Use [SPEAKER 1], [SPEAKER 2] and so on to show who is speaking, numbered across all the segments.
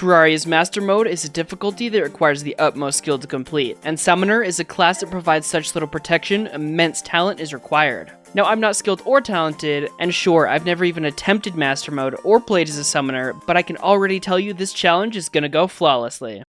[SPEAKER 1] Terraria's Master Mode is a difficulty that requires the utmost skill to complete, and Summoner is a class that provides such little protection, immense talent is required. Now, I'm not skilled or talented, and sure, I've never even attempted Master Mode or played as a Summoner, but I can already tell you this challenge is gonna go flawlessly.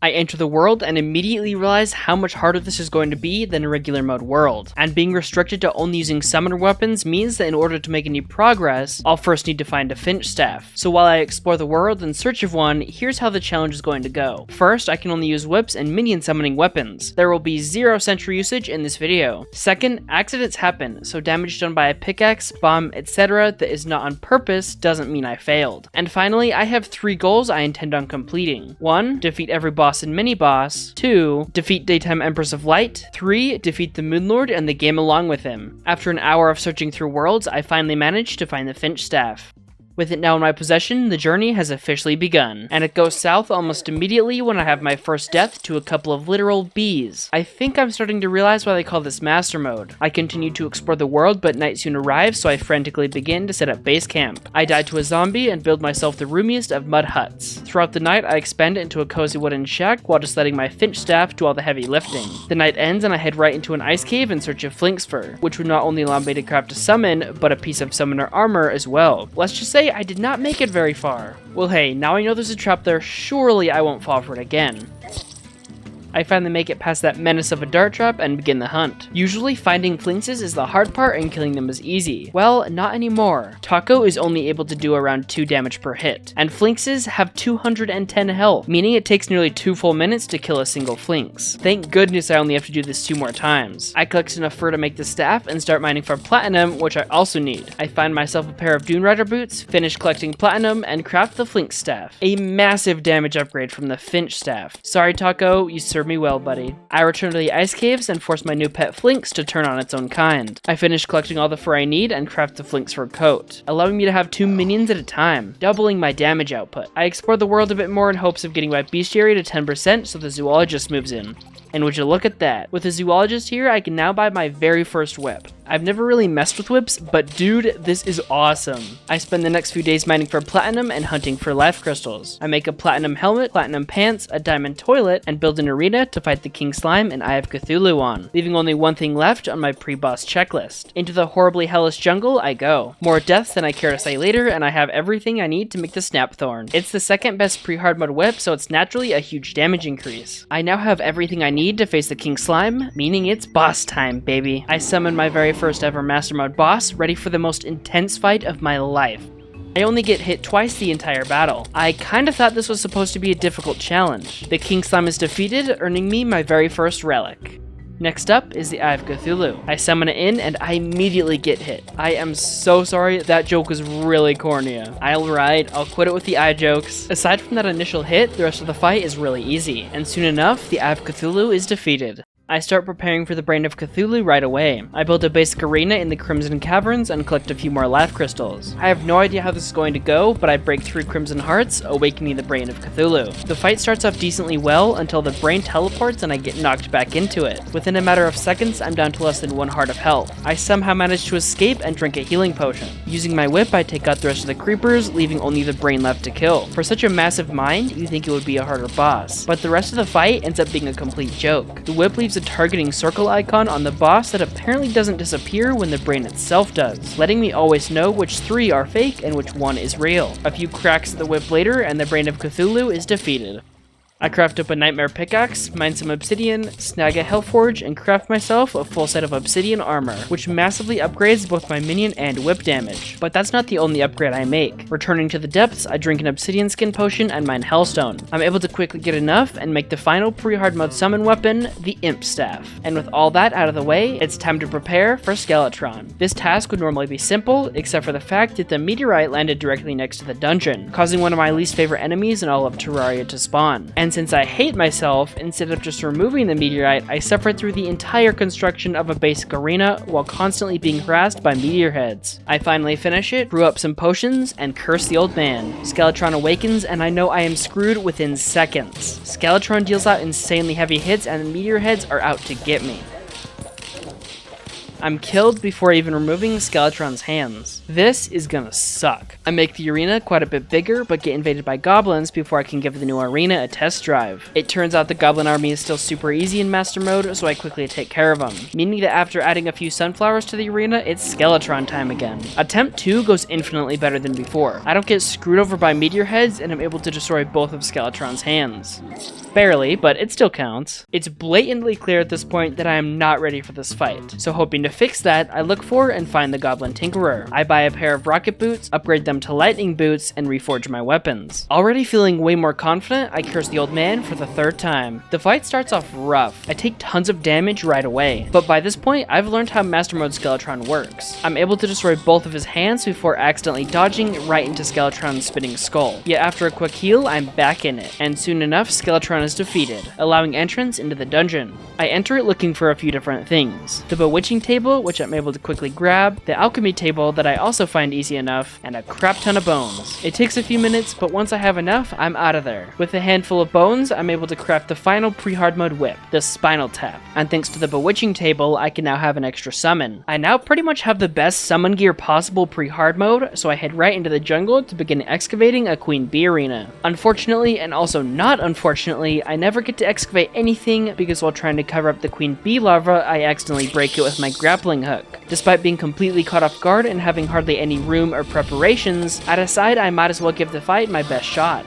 [SPEAKER 1] I enter the world and immediately realize how much harder this is going to be than a regular mode world, and being restricted to only using summoner weapons means that in order to make any progress, I'll first need to find a Finch staff. So while I explore the world in search of one, here's how the challenge is going to go. First, I can only use whips and minion summoning weapons. There will be 0 sentry usage in this video. Second, accidents happen, so damage done by a pickaxe, bomb, etc. that is not on purpose doesn't mean I failed. And finally, I have 3 goals I intend on completing. 1. Defeat every boss and mini-boss. 2. Defeat Daytime Empress of Light. 3. Defeat the Moonlord and the game along with him. After an hour of searching through worlds, I finally managed to find the Finch staff. With it now in my possession, the journey has officially begun, and it goes south almost immediately when I have my first death to a couple of literal bees. I think I'm starting to realize why they call this Master Mode. I continue to explore the world, but night soon arrives, so I frantically begin to set up base camp. I die to a zombie and build myself the roomiest of mud huts. Throughout the night, I expand into a cozy wooden shack while just letting my Finch staff do all the heavy lifting. The night ends and I head right into an ice cave in search of Flink's fur, which would not only allow me to craft a summon, but a piece of summoner armor as well. Let's just say I did not make it very far. Well, hey, now I know there's a trap there, surely I won't fall for it again. I finally make it past that menace of a dart trap and begin the hunt. Usually finding Flinxes is the hard part and killing them is easy. Well, not anymore. Taco is only able to do around 2 damage per hit, and Flinxes have 210 health, meaning it takes nearly 2 full minutes to kill a single Flinx. Thank goodness I only have to do this 2 more times. I collect enough fur to make the staff and start mining for platinum, which I also need. I find myself a pair of Dune Rider boots, finish collecting platinum, and craft the Flinx staff. A massive damage upgrade from the Finch staff. Sorry Taco, you served me well, buddy. I return to the ice caves and force my new pet Flinx to turn on its own kind. I finish collecting all the fur I need and craft the Flinx fur coat, allowing me to have 2 minions at a time, doubling my damage output. I explore the world a bit more in hopes of getting my bestiary to 10% so the zoologist moves in. And would you look at that? With a zoologist here, I can now buy my very first whip. I've never really messed with whips, but dude, this is awesome. I spend the next few days mining for platinum and hunting for life crystals. I make a platinum helmet, platinum pants, a diamond toilet, and build an arena to fight the King Slime and Eye of Cthulhu on, leaving only one thing left on my pre-boss checklist. Into the horribly hellish jungle I go. More deaths than I care to say later, and I have everything I need to make the Snapthorn. It's the second best pre-hard mode whip, so it's naturally a huge damage increase. I now have everything I need to face the King Slime, meaning it's boss time, baby. I summon my very first ever Master Mode boss, ready for the most intense fight of my life. I only get hit twice the entire battle. I kinda thought this was supposed to be a difficult challenge. The King Slime is defeated, earning me my very first relic. Next up is the Eye of Cthulhu. I summon it in and I immediately get hit. I am so sorry, that joke was really corny. I'll quit it with the eye jokes. Aside from that initial hit, the rest of the fight is really easy, and soon enough, the Eye of Cthulhu is defeated. I start preparing for the Brain of Cthulhu right away. I build a basic arena in the Crimson Caverns and collect a few more life crystals. I have no idea how this is going to go, but I break through Crimson Hearts, awakening the Brain of Cthulhu. The fight starts off decently well until the brain teleports and I get knocked back into it. Within a matter of seconds, I'm down to less than 1 heart of health. I somehow manage to escape and drink a healing potion. Using my whip, I take out the rest of the creepers, leaving only the brain left to kill. For such a massive mind, you'd think it would be a harder boss, but the rest of the fight ends up being a complete joke. The whip leaves a targeting circle icon on the boss that apparently doesn't disappear when the brain itself does, letting me always know which 3 are fake and which 1 is real. A few cracks of the whip later and the Brain of Cthulhu is defeated. I craft up a nightmare pickaxe, mine some obsidian, snag a hellforge, and craft myself a full set of obsidian armor, which massively upgrades both my minion and whip damage. But that's not the only upgrade I make. Returning to the depths, I drink an obsidian skin potion and mine hellstone. I'm able to quickly get enough and make the final pre-hard mode summon weapon, the Imp Staff. And with all that out of the way, it's time to prepare for Skeletron. This task would normally be simple, except for the fact that the meteorite landed directly next to the dungeon, causing one of my least favorite enemies in all of Terraria to spawn. And since I hate myself, instead of just removing the meteorite, I suffered through the entire construction of a basic arena while constantly being harassed by meteor heads. I finally finish it, brew up some potions, and curse the old man. Skeletron awakens, and I know I am screwed within seconds. Skeletron deals out insanely heavy hits, and the meteor heads are out to get me. I'm killed before even removing Skeletron's hands. This is gonna suck. I make the arena quite a bit bigger, but get invaded by goblins before I can give the new arena a test drive. It turns out the goblin army is still super easy in master mode, so I quickly take care of them, meaning that after adding a few sunflowers to the arena, it's Skeletron time again. Attempt 2 goes infinitely better than before. I don't get screwed over by meteor heads, and I'm able to destroy both of Skeletron's hands. Barely, but it still counts. It's blatantly clear at this point that I am not ready for this fight, so hoping to fix that, I look for and find the Goblin Tinkerer. I buy a pair of rocket boots, upgrade them to lightning boots, and reforge my weapons. Already feeling way more confident, I curse the old man for the 3rd time. The fight starts off rough. I take tons of damage right away, but by this point, I've learned how Master Mode Skeletron works. I'm able to destroy both of his hands before accidentally dodging right into Skeletron's spinning skull. Yet after a quick heal, I'm back in it, and soon enough, Skeletron is defeated, allowing entrance into the dungeon. I enter it looking for a few different things. The bewitching table, which I'm able to quickly grab, the alchemy table that I also find easy enough, and a crap ton of bones. It takes a few minutes, but once I have enough, I'm out of there. With a handful of bones, I'm able to craft the final pre-hard mode whip, the Spinal Tap. And thanks to the bewitching table, I can now have an extra summon. I now pretty much have the best summon gear possible pre-hard mode, so I head right into the jungle to begin excavating a Queen Bee arena. Unfortunately, and also not unfortunately, I never get to excavate anything because while trying to cover up the Queen Bee larva, I accidentally break it with my grappling hook. Despite being completely caught off guard and having hardly any room or preparations, I decide I might as well give the fight my best shot.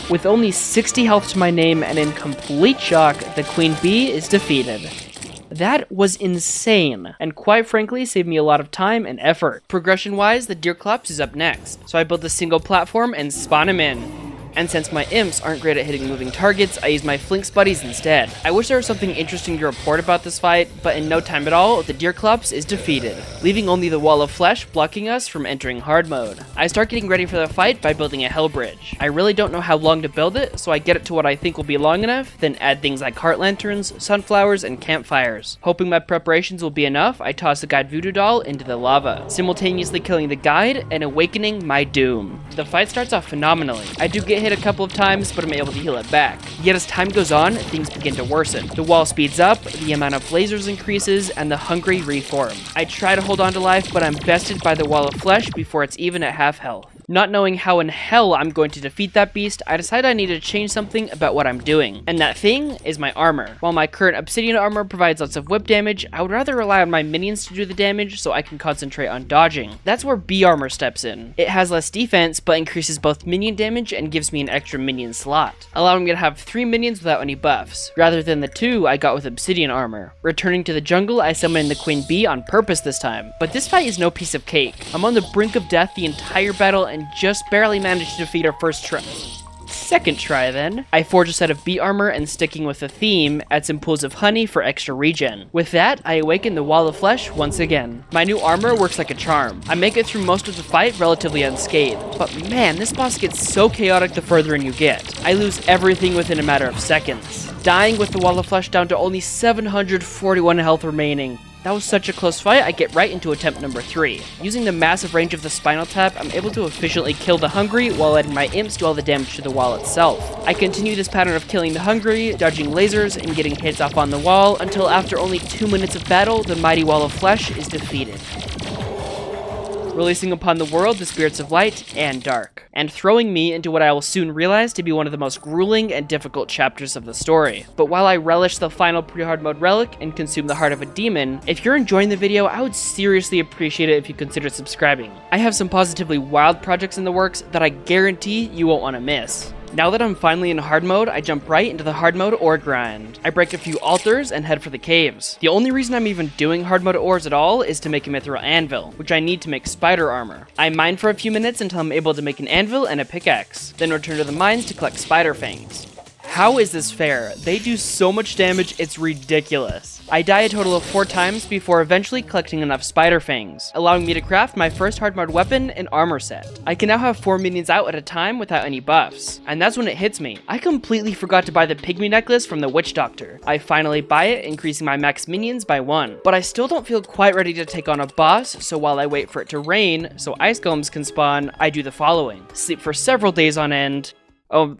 [SPEAKER 1] With only 60 health to my name and in complete shock, the Queen Bee is defeated. That was insane, and quite frankly saved me a lot of time and effort. Progression-wise, the Deerclops is up next, so I build a single platform and spawn him in. And since my imps aren't great at hitting moving targets, I use my Flinks buddies instead. I wish there was something interesting to report about this fight, but in no time at all, the Deerclops is defeated, leaving only the Wall of Flesh blocking us from entering hard mode. I start getting ready for the fight by building a Hell Bridge. I really don't know how long to build it, so I get it to what I think will be long enough, then add things like heart lanterns, sunflowers, and campfires. Hoping my preparations will be enough, I toss the guide voodoo doll into the lava, simultaneously killing the guide and awakening my doom. The fight starts off phenomenally. I do get hit a couple of times, but I'm able to heal it back. Yet as time goes on, things begin to worsen. The wall speeds up, the amount of lasers increases, and the hungry reform. I try to hold on to life, but I'm bested by the Wall of Flesh before it's even at half health. Not knowing how in hell I'm going to defeat that beast, I decide I need to change something about what I'm doing. And that thing is my armor. While my current obsidian armor provides lots of whip damage, I would rather rely on my minions to do the damage so I can concentrate on dodging. That's where bee armor steps in. It has less defense, but increases both minion damage and gives me an extra minion slot, allowing me to have 3 minions without any buffs, rather than the 2 I got with obsidian armor. Returning to the jungle, I summon the Queen Bee on purpose this time. But this fight is no piece of cake. I'm on the brink of death the entire battle and just barely managed to defeat her first try. Second try then, I forge a set of bee armor and sticking with the theme, add some pools of honey for extra regen. With that, I awaken the Wall of Flesh once again. My new armor works like a charm. I make it through most of the fight relatively unscathed, but man, this boss gets so chaotic the further in you get. I lose everything within a matter of seconds, dying with the Wall of Flesh down to only 741 health remaining. That was such a close fight, I get right into attempt number 3. Using the massive range of the Spinal Tap, I'm able to efficiently kill the Hungry while letting my imps do all the damage to the wall itself. I continue this pattern of killing the Hungry, dodging lasers, and getting hits off on the wall, until after only 2 minutes of battle, the mighty Wall of Flesh is defeated, releasing upon the world the spirits of light and dark, and throwing me into what I will soon realize to be one of the most grueling and difficult chapters of the story. But while I relish the final pre-hard mode relic and consume the heart of a demon, if you're enjoying the video, I would seriously appreciate it if you consider subscribing. I have some positively wild projects in the works that I guarantee you won't want to miss. Now that I'm finally in hard mode, I jump right into the hard mode ore grind. I break a few altars and head for the caves. The only reason I'm even doing hard mode ores at all is to make a mithril anvil, which I need to make spider armor. I mine for a few minutes until I'm able to make an anvil and a pickaxe, then return to the mines to collect spider fangs. How is this fair? They do so much damage, it's ridiculous. I die a total of 4 times before eventually collecting enough spider fangs, allowing me to craft my first hard mode weapon and armor set. I can now have 4 minions out at a time without any buffs. And that's when it hits me. I completely forgot to buy the pygmy necklace from the witch doctor. I finally buy it, increasing my max minions by 1. But I still don't feel quite ready to take on a boss, so while I wait for it to rain so ice golems can spawn, I do the following. Sleep for several days on end. Oh,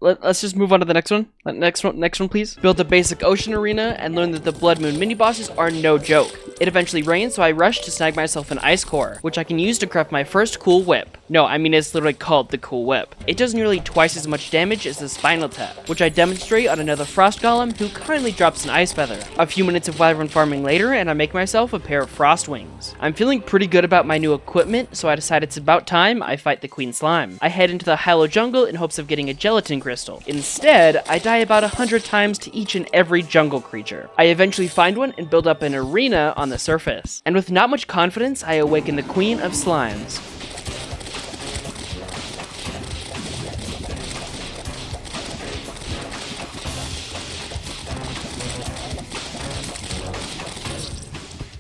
[SPEAKER 1] let's just move on to the next one. Next one, please. Build a basic ocean arena and learn that the Blood Moon mini bosses are no joke. It eventually rains, so I rush to snag myself an ice core, which I can use to craft my first cool whip. No, I mean it's literally called the cool whip. It does nearly twice as much damage as the spinal tap, which I demonstrate on another frost golem who kindly drops an ice feather. A few minutes of wyvern farming later, and I make myself a pair of frost wings. I'm feeling pretty good about my new equipment, so I decide it's about time I fight the queen slime. I head into the hollow jungle in hopes of getting a gelatin crystal. Instead, I die about 100 times to each and every jungle creature. I eventually find one and build up an arena on the surface. And with not much confidence, I awaken the queen of slimes.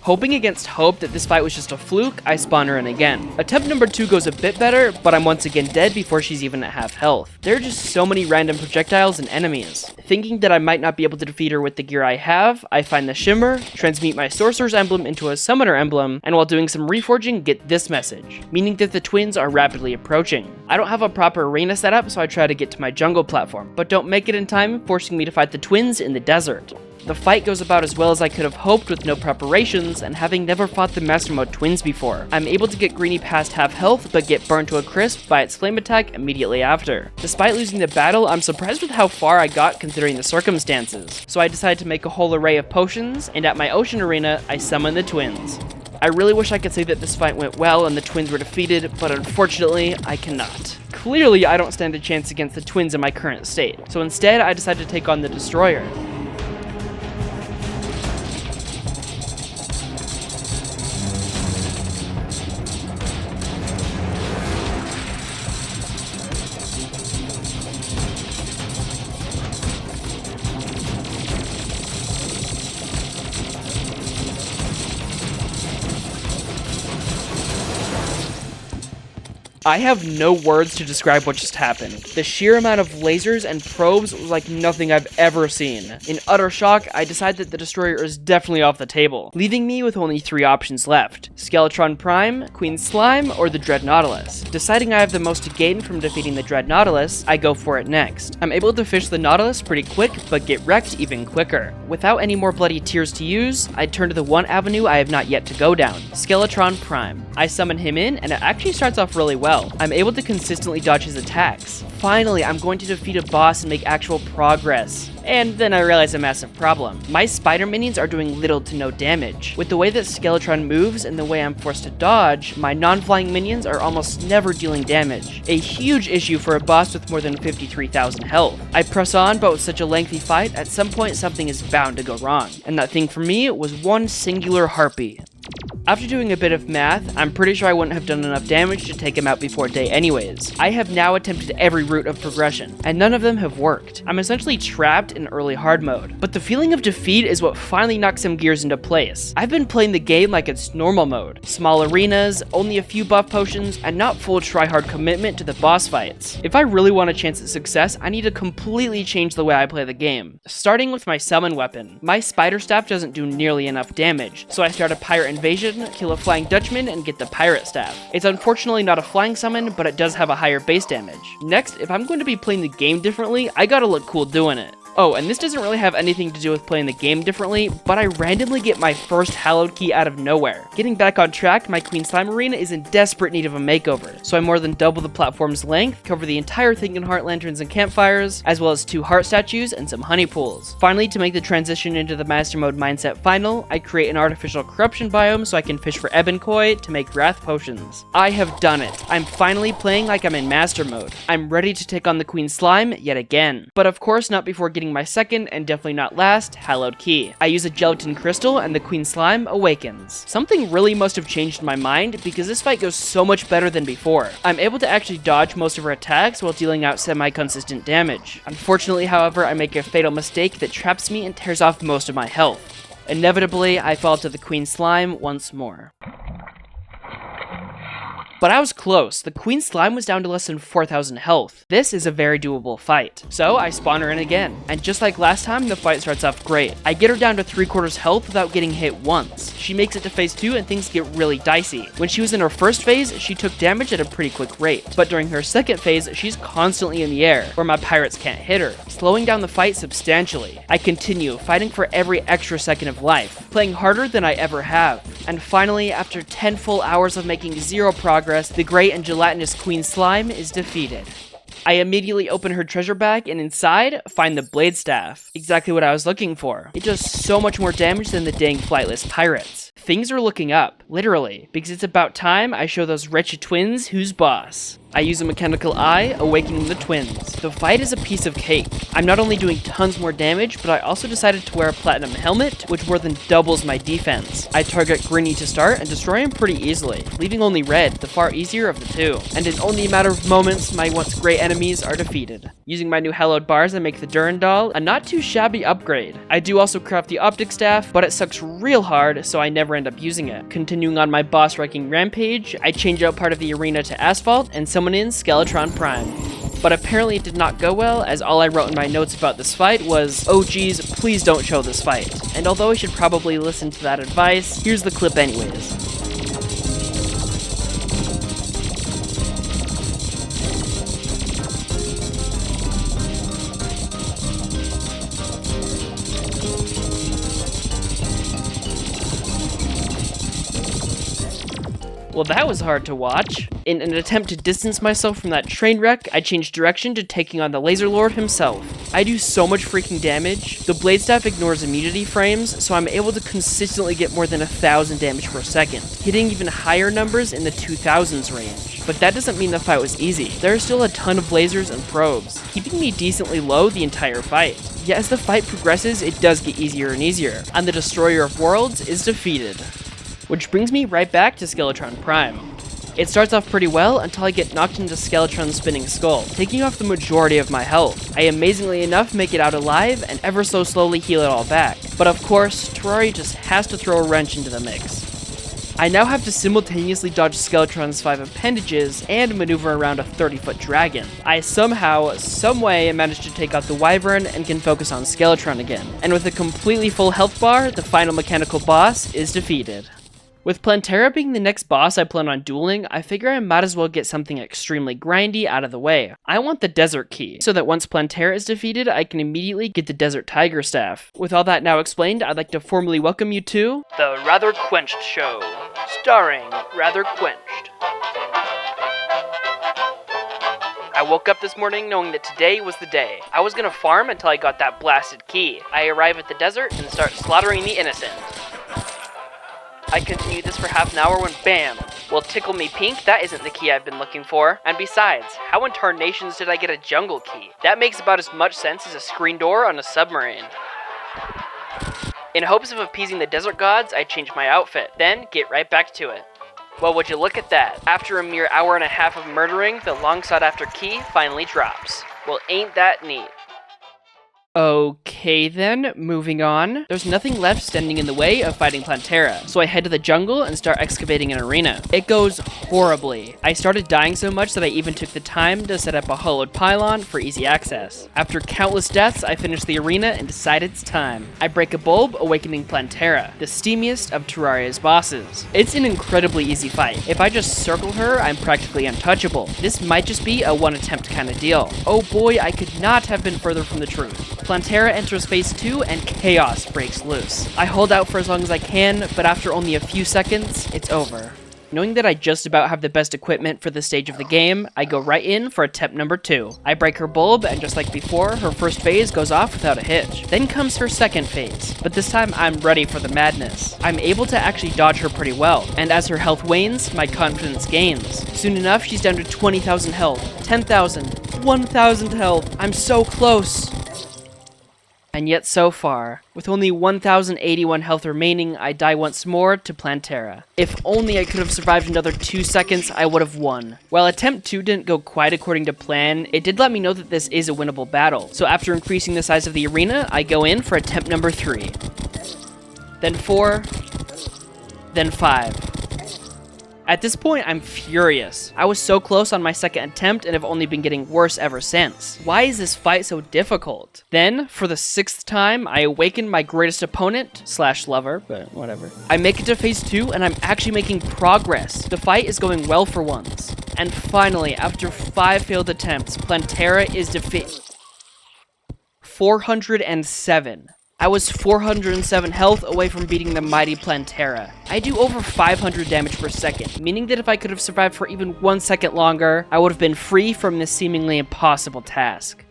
[SPEAKER 1] Hoping against hope that this fight was just a fluke, I spawn her in again. Attempt number 2 goes a bit better, but I'm once again dead before she's even at half health. There are just so many random projectiles and enemies. Thinking that I might not be able to defeat her with the gear I have, I find the shimmer, transmute my sorcerer's emblem into a summoner emblem, and while doing some reforging, get this message, meaning that the twins are rapidly approaching. I don't have a proper arena setup, so I try to get to my jungle platform, but don't make it in time, forcing me to fight the twins in the desert. The fight goes about as well as I could have hoped with no preparations, and having never fought the Master Mode twins before. I'm able to get Greenie past half health, but get burned to a crisp by its flame attack immediately after. Despite losing the battle, I'm surprised with how far I got considering the circumstances. So I decide to make a whole array of potions, and at my ocean arena, I summon the twins. I really wish I could say that this fight went well and the twins were defeated, but unfortunately, I cannot. Clearly, I don't stand a chance against the twins in my current state, so instead I decide to take on the Destroyer. I have no words to describe what just happened. The sheer amount of lasers and probes was like nothing I've ever seen. In utter shock, I decide that the Destroyer is definitely off the table, leaving me with only 3 options left: Skeletron Prime, Queen Slime, or the Dread Nautilus. Deciding I have the most to gain from defeating the Dread Nautilus, I go for it next. I'm able to fish the Nautilus pretty quick, but get wrecked even quicker. Without any more bloody tears to use, I turn to the one avenue I have not yet to go down: Skeletron Prime. I summon him in, and it actually starts off really well. I'm able to consistently dodge his attacks. Finally, I'm going to defeat a boss and make actual progress. And then I realize a massive problem. My spider minions are doing little to no damage. With the way that Skeletron moves and the way I'm forced to dodge, my non-flying minions are almost never dealing damage. A huge issue for a boss with more than 53,000 health. I press on, but with such a lengthy fight, at some point something is bound to go wrong. And that thing for me was one singular harpy. After doing a bit of math, I'm pretty sure I wouldn't have done enough damage to take him out before day anyways. I have now attempted every route of progression, and none of them have worked. I'm essentially trapped in early hard mode, but the feeling of defeat is what finally knocks some gears into place. I've been playing the game like it's normal mode. Small arenas, only a few buff potions, and not full try-hard commitment to the boss fights. If I really want a chance at success, I need to completely change the way I play the game. Starting with my summon weapon. My spider staff doesn't do nearly enough damage, so I start a pirate invasion, kill a flying Dutchman, and get the pirate staff. It's unfortunately not a flying summon, but it does have a higher base damage. Next, if I'm going to be playing the game differently, I gotta look cool doing it. Oh, and this doesn't really have anything to do with playing the game differently, but I randomly get my first hallowed key out of nowhere. Getting back on track, my Queen Slime Arena is in desperate need of a makeover, so I more than double the platform's length, cover the entire thing in heart lanterns and campfires, as well as 2 heart statues and some honey pools. Finally, to make the transition into the Master Mode mindset final, I create an artificial corruption biome so I can fish for Ebon Koi to make Wrath potions. I have done it. I'm finally playing like I'm in Master Mode. I'm ready to take on the Queen Slime yet again. But of course not before getting my second, and definitely not last, hallowed key. I use a gelatin crystal and the Queen Slime awakens. Something really must have changed in my mind because this fight goes so much better than before. I'm able to actually dodge most of her attacks while dealing out semi-consistent damage. Unfortunately, however, I make a fatal mistake that traps me and tears off most of my health. Inevitably, I fall to the Queen Slime once more. But I was close. The queen slime was down to less than 4,000 health. This is a very doable fight. So I spawn her in again. And just like last time, the fight starts off great. I get her down to 3/4 health without getting hit once. She makes it to phase 2 and things get really dicey. When she was in her first phase, she took damage at a pretty quick rate. But during her second phase, she's constantly in the air, where my pirates can't hit her, slowing down the fight substantially. I continue, fighting for every extra second of life, playing harder than I ever have. And finally, after 10 full hours of making zero progress, the great and gelatinous queen slime is defeated. I immediately open her treasure bag and inside, find the blade staff. Exactly what I was looking for. It does so much more damage than the dang flightless pirates. Things are looking up, literally, because it's about time I show those wretched twins who's boss. I use a mechanical eye, awakening the twins. The fight is a piece of cake. I'm not only doing tons more damage, but I also decided to wear a platinum helmet, which more than doubles my defense. I target Greeny to start and destroy him pretty easily, leaving only Red, the far easier of the two. And in only a matter of moments, my once great enemies are defeated. Using my new hallowed bars, I make the Durandal, a not too shabby upgrade. I do also craft the optic staff, but it sucks real hard, so I never end up using it. Continuing on my boss wrecking rampage, I change out part of the arena to asphalt and summon in Skeletron Prime. But apparently it did not go well, as all I wrote in my notes about this fight was, "Oh geez, please don't show this fight." And although I should probably listen to that advice, here's the clip anyways. Well, that was hard to watch. In an attempt to distance myself from that train wreck, I changed direction to taking on the Laser Lord himself. I do so much freaking damage. The blade staff ignores immunity frames, so I'm able to consistently get more than 1,000 damage per second, hitting even higher numbers in the 2,000s range. But that doesn't mean the fight was easy. There are still a ton of lasers and probes, keeping me decently low the entire fight. Yet as the fight progresses, it does get easier and easier, and the Destroyer of Worlds is defeated. Which brings me right back to Skeletron Prime. It starts off pretty well until I get knocked into Skeletron's spinning skull, taking off the majority of my health. I amazingly enough make it out alive and ever so slowly heal it all back. But of course, Terraria just has to throw a wrench into the mix. I now have to simultaneously dodge Skeletron's 5 appendages and maneuver around a 30-foot dragon. I somehow, someway managed to take out the wyvern and can focus on Skeletron again. And with a completely full health bar, the final mechanical boss is defeated. With Plantera being the next boss I plan on dueling, I figure I might as well get something extremely grindy out of the way. I want the Desert Key, so that once Plantera is defeated, I can immediately get the Desert Tiger Staff. With all that now explained, I'd like to formally welcome you to The Rather Quenched Show, starring Rather Quenched. I woke up this morning knowing that today was the day. I was gonna farm until I got that blasted key. I arrive at the desert and start slaughtering the innocent. I continue this for half an hour when bam! Well, tickle me pink, that isn't the key I've been looking for. And besides, how in tarnations did I get a jungle key? That makes about as much sense as a screen door on a submarine. In hopes of appeasing the desert gods, I change my outfit, then get right back to it. Well, would you look at that? After a mere hour and a half of murdering, the long sought after key finally drops. Well, ain't that neat? Okay then, moving on. There's nothing left standing in the way of fighting Plantera, so I head to the jungle and start excavating an arena. It goes horribly. I started dying so much that I even took the time to set up a hollowed pylon for easy access. After countless deaths, I finish the arena and decide it's time. I break a bulb, awakening Plantera, the steamiest of Terraria's bosses. It's an incredibly easy fight. If I just circle her, I'm practically untouchable. This might just be a one attempt kind of deal. Oh boy, I could not have been further from the truth. Plantera enters phase 2 and chaos breaks loose. I hold out for as long as I can, but after only a few seconds, it's over. Knowing that I just about have the best equipment for this stage of the game, I go right in for attempt number 2. I break her bulb, and just like before, her first phase goes off without a hitch. Then comes her second phase, but this time I'm ready for the madness. I'm able to actually dodge her pretty well, and as her health wanes, my confidence gains. Soon enough, she's down to 20,000 health, 10,000, 1,000 health. I'm so close. And yet so far, with only 1,081 health remaining, I die once more to Plantera. If only I could have survived another 2 seconds, I would have won. While attempt 2 didn't go quite according to plan, it did let me know that this is a winnable battle. So after increasing the size of the arena, I go in for attempt number 3. Then 4, then 5. At this point, I'm furious. I was so close on my second attempt and have only been getting worse ever since. Why is this fight so difficult? Then, for the 6th time, I awaken my greatest opponent, / lover, but whatever. I make it to phase 2 and I'm actually making progress. The fight is going well for once. And finally, after 5 failed attempts, Plantera is defeated. 407. I was 407 health away from beating the mighty Plantera. I do over 500 damage per second, meaning that if I could have survived for even 1 second longer, I would have been free from this seemingly impossible task.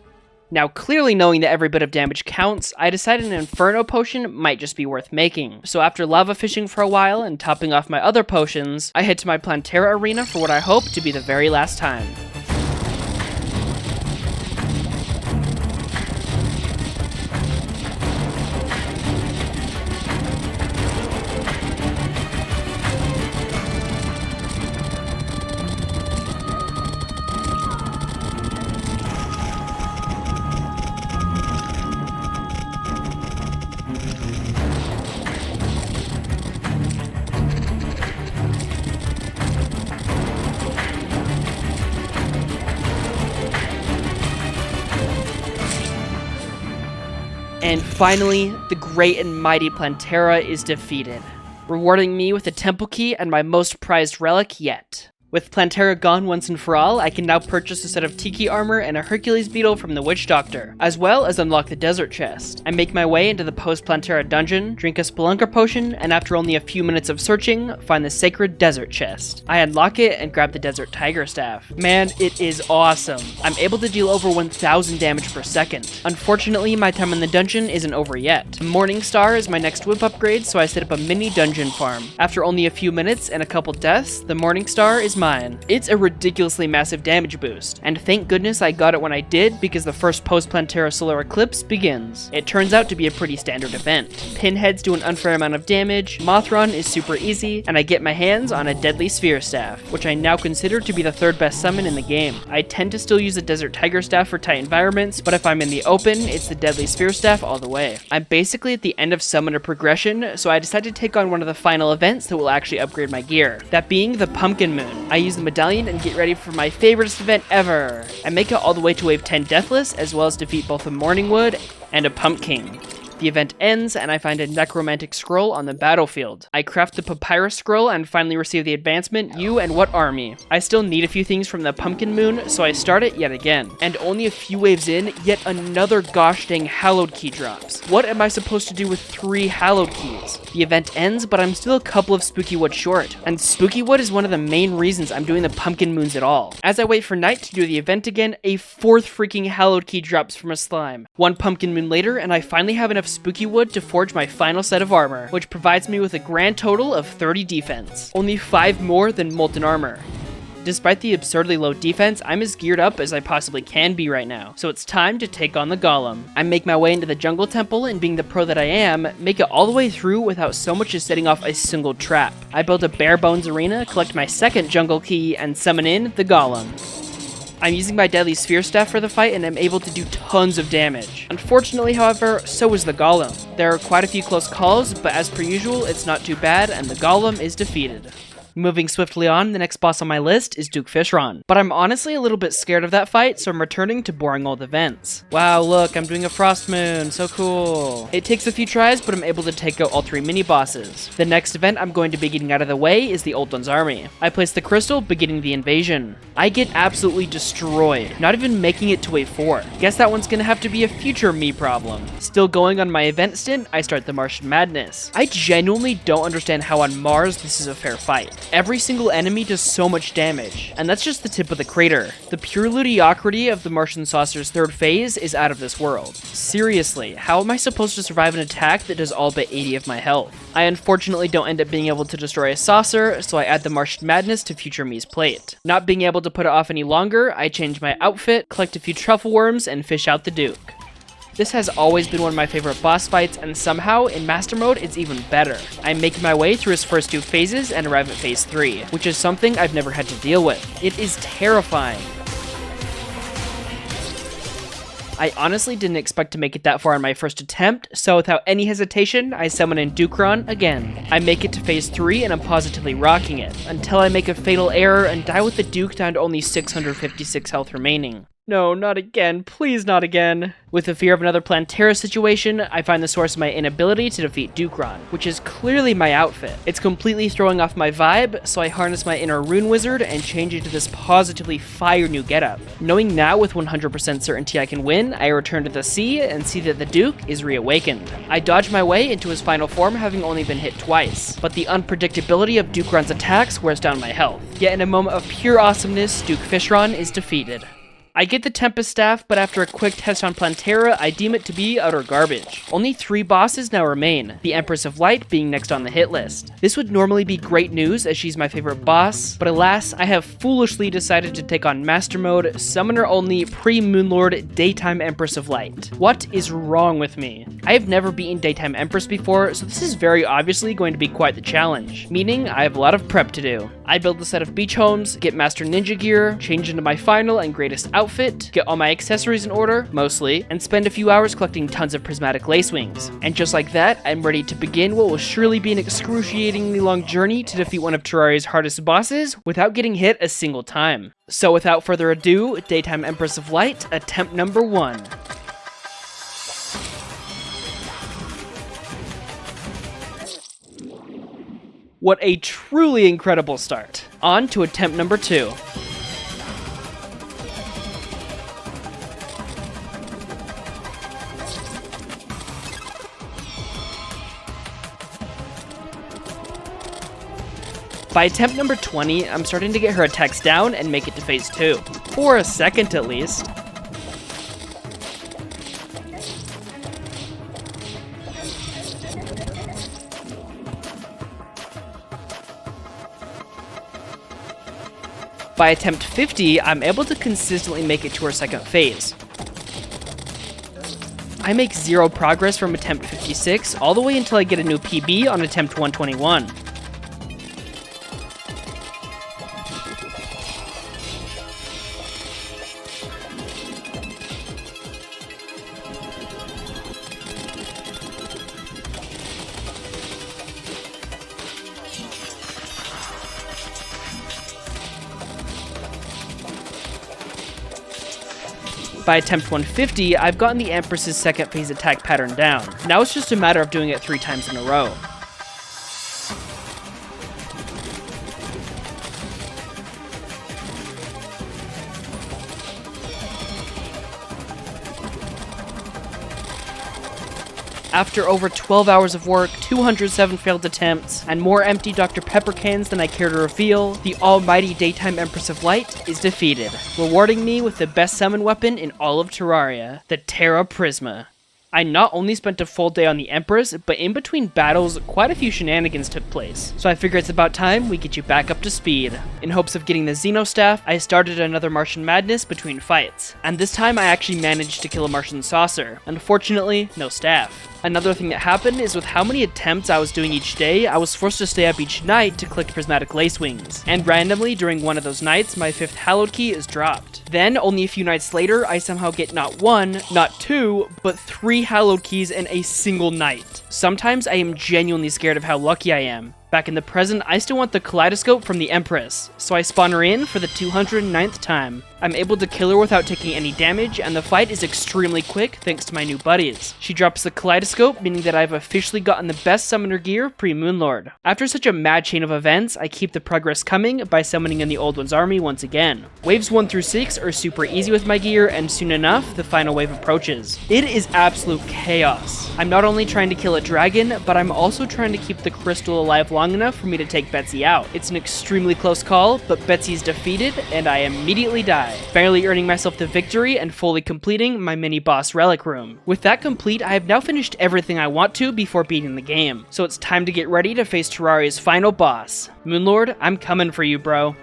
[SPEAKER 1] Now, clearly knowing that every bit of damage counts, I decided an Inferno potion might just be worth making. So after lava fishing for a while and topping off my other potions, I head to my Plantera arena for what I hope to be the very last time. And finally, the great and mighty Plantera is defeated, rewarding me with a temple key and my most prized relic yet. With Plantera gone once and for all, I can now purchase a set of Tiki armor and a Hercules beetle from the Witch Doctor, as well as unlock the desert chest. I make my way into the post-Plantera dungeon, drink a Spelunker potion, and after only a few minutes of searching, find the sacred desert chest. I unlock it and grab the desert tiger staff. Man, it is awesome. I'm able to deal over 1000 damage per second. Unfortunately, my time in the dungeon isn't over yet. Morning Star is my next whip upgrade, so I set up a mini dungeon farm. After only a few minutes and a couple deaths, the Morning Star is mine. It's a ridiculously massive damage boost, and thank goodness I got it when I did because the first post-Plantera solar eclipse begins. It turns out to be a pretty standard event. Pinheads do an unfair amount of damage, Mothron is super easy, and I get my hands on a deadly sphere staff, which I now consider to be the 3rd best summon in the game. I tend to still use the desert tiger staff for tight environments, but if I'm in the open, it's the deadly sphere staff all the way. I'm basically at the end of summoner progression, so I decided to take on one of the final events that will actually upgrade my gear, that being the Pumpkin Moon. I use the medallion and get ready for my favorite event ever. I make it all the way to wave 10 deathless, as well as defeat both a Morningwood and a Pumpkin. The event ends, and I find a necromantic scroll on the battlefield. I craft the papyrus scroll and finally receive the advancement, you and what army? I still need a few things from the Pumpkin Moon, so I start it yet again. And only a few waves in, yet another gosh dang hallowed key drops. What am I supposed to do with 3 hallowed keys? The event ends, but I'm still a couple of Spooky Wood short. And Spooky Wood is one of the main reasons I'm doing the Pumpkin Moons at all. As I wait for night to do the event again, a 4th freaking hallowed key drops from a slime. 1 Pumpkin Moon later, and I finally have enough Spooky Wood to forge my final set of armor, which provides me with a grand total of 30 defense. Only 5 more than Molten Armor. Despite the absurdly low defense, I'm as geared up as I possibly can be right now, so it's time to take on the Golem. I make my way into the Jungle Temple, and being the pro that I am, make it all the way through without so much as setting off a single trap. I build a bare bones arena, collect my 2nd jungle key, and summon in the Golem. I'm using my deadly sphere staff for the fight and am able to do tons of damage. Unfortunately, however, so is the Golem. There are quite a few close calls, but as per usual, it's not too bad and the Golem is defeated. Moving swiftly on, the next boss on my list is Duke Fishron. But I'm honestly a little bit scared of that fight, so I'm returning to boring old events. Wow, look, I'm doing a Frost Moon, so cool. It takes a few tries, but I'm able to take out all 3 mini-bosses. The next event I'm going to be getting out of the way is the Old One's Army. I place the crystal, beginning the invasion. I get absolutely destroyed, not even making it to wave 4. Guess that one's gonna have to be a future me problem. Still going on my event stint, I start the Martian Madness. I genuinely don't understand how on Mars this is a fair fight. Every single enemy does so much damage, and that's just the tip of the crater. The pure ludiocrity of the Martian Saucer's 3rd phase is out of this world. Seriously, how am I supposed to survive an attack that does all but 80 of my health? I unfortunately don't end up being able to destroy a saucer, so I add the Martian Madness to future me's plate. Not being able to put it off any longer, I change my outfit, collect a few truffle worms, and fish out the Duke. This has always been one of my favorite boss fights, and somehow, in Master Mode, it's even better. I'm making my way through his first 2 phases and arrive at phase 3, which is something I've never had to deal with. It is terrifying. I honestly didn't expect to make it that far on my first attempt, so without any hesitation, I summon in Dukeron again. I make it to phase 3 and I'm positively rocking it, until I make a fatal error and die with the Duke down to only 656 health remaining. No, not again. Please not again. With the fear of another Plantera situation, I find the source of my inability to defeat Dukeron, which is clearly my outfit. It's completely throwing off my vibe, so I harness my inner rune wizard and change into this positively fire new getup. Knowing now with 100% certainty I can win, I return to the sea and see that the Duke is reawakened. I dodge my way into his final form, having only been hit twice, but the unpredictability of Dukeron's attacks wears down my health. Yet in a moment of pure awesomeness, Duke Fishron is defeated. I get the Tempest Staff, but after a quick test on Plantera, I deem it to be utter garbage. Only 3 bosses now remain, the Empress of Light being next on the hit list. This would normally be great news as she's my favorite boss, but alas, I have foolishly decided to take on Master Mode, Summoner Only, Pre-Moonlord, Daytime Empress of Light. What is wrong with me? I have never beaten Daytime Empress before, so this is very obviously going to be quite the challenge, meaning I have a lot of prep to do. I build a set of beach homes, get Master Ninja gear, change into my final and greatest outfit, get all my accessories in order, mostly, and spend a few hours collecting tons of prismatic lace wings. And just like that, I'm ready to begin what will surely be an excruciatingly long journey to defeat one of Terraria's hardest bosses without getting hit a single time. So without further ado, Daytime Empress of Light, attempt number 1. What a truly incredible start. On to attempt number 2. By attempt number 20, I'm starting to get her attacks down and make it to phase 2. For a second at least. By attempt 50, I'm able to consistently make it to her second phase. I make 0 progress from attempt 56 all the way until I get a new PB on attempt 121. By attempt 150, I've gotten the Empress's second phase attack pattern down. Now it's just a matter of doing it 3 times in a row. After over 12 hours of work, 207 failed attempts, and more empty Dr. Pepper cans than I care to reveal, the almighty Daytime Empress of Light is defeated, rewarding me with the best summon weapon in all of Terraria, the Terra Prisma. I not only spent a full day on the Empress, but in between battles, quite a few shenanigans took place, so I figure it's about time we get you back up to speed. In hopes of getting the Xeno Staff, I started another Martian Madness between fights, and this time I actually managed to kill a Martian Saucer. Unfortunately, no staff. Another thing that happened is with how many attempts I was doing each day, I was forced to stay up each night to collect prismatic lace wings, and randomly during one of those nights, my 5th hallowed key is dropped. Then, only a few nights later, I somehow get not 1, not 2, but 3 hallowed keys in a single night. Sometimes I am genuinely scared of how lucky I am. Back in the present, I still want the kaleidoscope from the Empress, so I spawn her in for the 209th time. I'm able to kill her without taking any damage, and the fight is extremely quick thanks to my new buddies. She drops the kaleidoscope, meaning that I've officially gotten the best summoner gear pre-Moonlord. After such a mad chain of events, I keep the progress coming by summoning in the Old One's army once again. Waves 1 through 6 are super easy with my gear, and soon enough, the final wave approaches. It is absolute chaos. I'm not only trying to kill a dragon, but I'm also trying to keep the crystal alive long enough for me to take Betsy out. It's an extremely close call, but Betsy's defeated, and I immediately die, barely earning myself the victory and fully completing my mini-boss relic room. With that complete, I have now finished everything I want to before beating the game, so it's time to get ready to face Terraria's final boss. Moonlord, I'm coming for you, bro.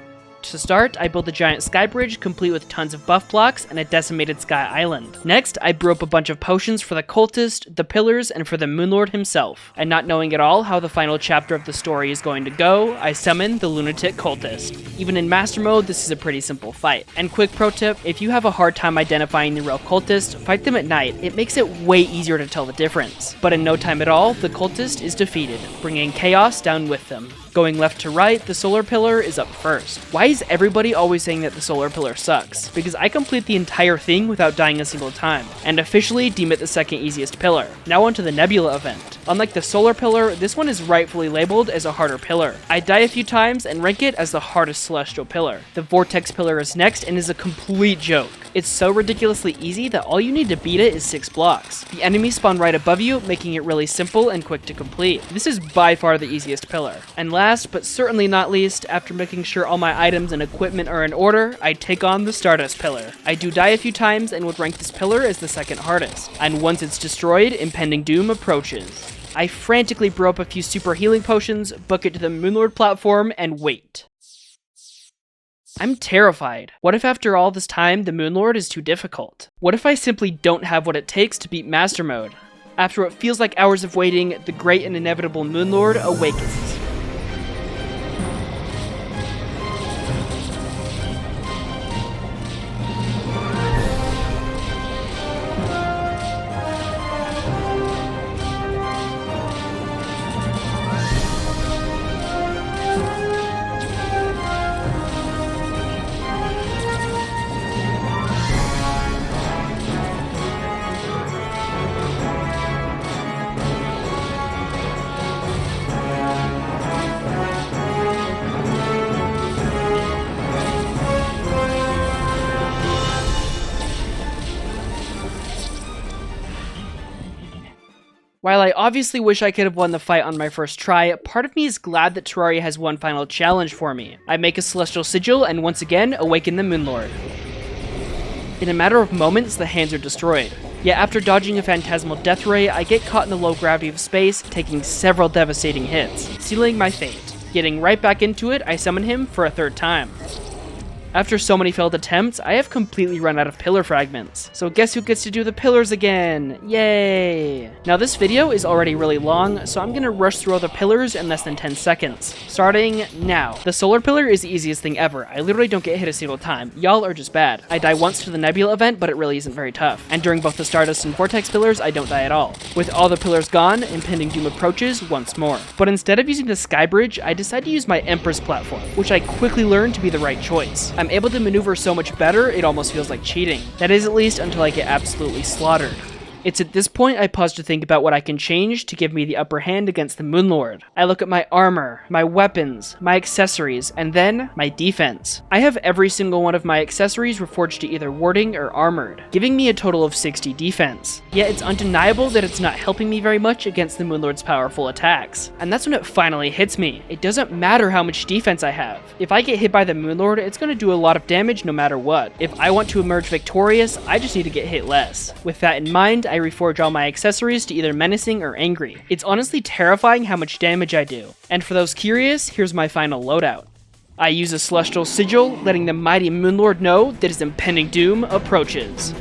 [SPEAKER 1] To start, I built a giant sky bridge complete with tons of buff blocks and a decimated sky island. Next, I brew up a bunch of potions for the cultist, the pillars, and for the Moonlord himself. And not knowing at all how the final chapter of the story is going to go, I summon the lunatic cultist. Even in master mode, this is a pretty simple fight. And quick pro tip, if you have a hard time identifying the real cultist, fight them at night. It makes it way easier to tell the difference. But in no time at all, the cultist is defeated, bringing chaos down with them. Going left to right, the solar pillar is up first. Why is everybody always saying that the solar pillar sucks? Because I complete the entire thing without dying a single time, and officially deem it the second easiest pillar. Now onto the nebula event. Unlike the solar pillar, this one is rightfully labeled as a harder pillar. I die a few times and rank it as the hardest celestial pillar. The vortex pillar is next and is a complete joke. It's so ridiculously easy that all you need to beat it is 6 blocks. The enemies spawn right above you, making it really simple and quick to complete. This is by far the easiest pillar. And last, but certainly not least, after making sure all my items and equipment are in order, I take on the Stardust pillar. I do die a few times and would rank this pillar as the second hardest. And once it's destroyed, impending doom approaches. I frantically brew up a few super healing potions, book it to the Moonlord platform, and wait. I'm terrified. What if after all this time, the Moonlord is too difficult? What if I simply don't have what it takes to beat Master Mode? After what feels like hours of waiting, the great and inevitable Moonlord awakens. While I obviously wish I could have won the fight on my first try, part of me is glad that Terraria has one final challenge for me. I make a celestial sigil and once again awaken the Moonlord. In a matter of moments, the hands are destroyed. Yet after dodging a phantasmal death ray, I get caught in the low gravity of space, taking several devastating hits, sealing my fate. Getting right back into it, I summon him for a third time. After so many failed attempts, I have completely run out of pillar fragments. So guess who gets to do the pillars again? Yay! Now this video is already really long, so I'm gonna rush through all the pillars in less than 10 seconds. Starting now. The solar pillar is the easiest thing ever. I literally don't get hit a single time. Y'all are just bad. I die once to the nebula event, but it really isn't very tough. And during both the Stardust and Vortex pillars, I don't die at all. With all the pillars gone, impending doom approaches once more. But instead of using the sky bridge, I decide to use my Empress platform, which I quickly learned to be the right choice. I'm able to maneuver so much better, it almost feels like cheating. That is at least until I get absolutely slaughtered. It's at this point I pause to think about what I can change to give me the upper hand against the Moonlord. I look at my armor, my weapons, my accessories, and then my defense. I have every single one of my accessories reforged to either warding or armored, giving me a total of 60 defense. Yet it's undeniable that it's not helping me very much against the Moonlord's powerful attacks. And that's when it finally hits me. It doesn't matter how much defense I have. If I get hit by the Moonlord, it's going to do a lot of damage no matter what. If I want to emerge victorious, I just need to get hit less. With that in mind, I reforge all my accessories to either menacing or angry. It's honestly terrifying how much damage I do. And for those curious, here's my final loadout. I use a celestial sigil, letting the mighty Moonlord know that his impending doom approaches.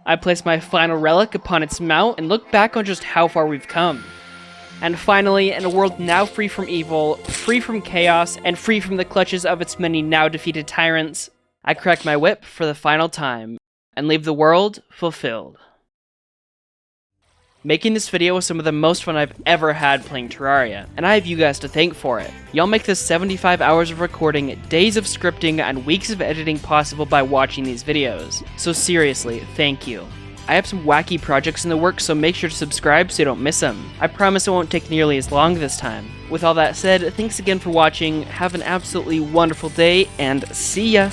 [SPEAKER 1] I place my final relic upon its mount and look back on just how far we've come. And finally, in a world now free from evil, free from chaos, and free from the clutches of its many now defeated tyrants, I crack my whip for the final time, and leave the world fulfilled. Making this video was some of the most fun I've ever had playing Terraria, and I have you guys to thank for it. Y'all make this 75 hours of recording, days of scripting, and weeks of editing possible by watching these videos. So seriously, thank you. I have some wacky projects in the works, so make sure to subscribe so you don't miss them. I promise it won't take nearly as long this time. With all that said, thanks again for watching, have an absolutely wonderful day, and see ya!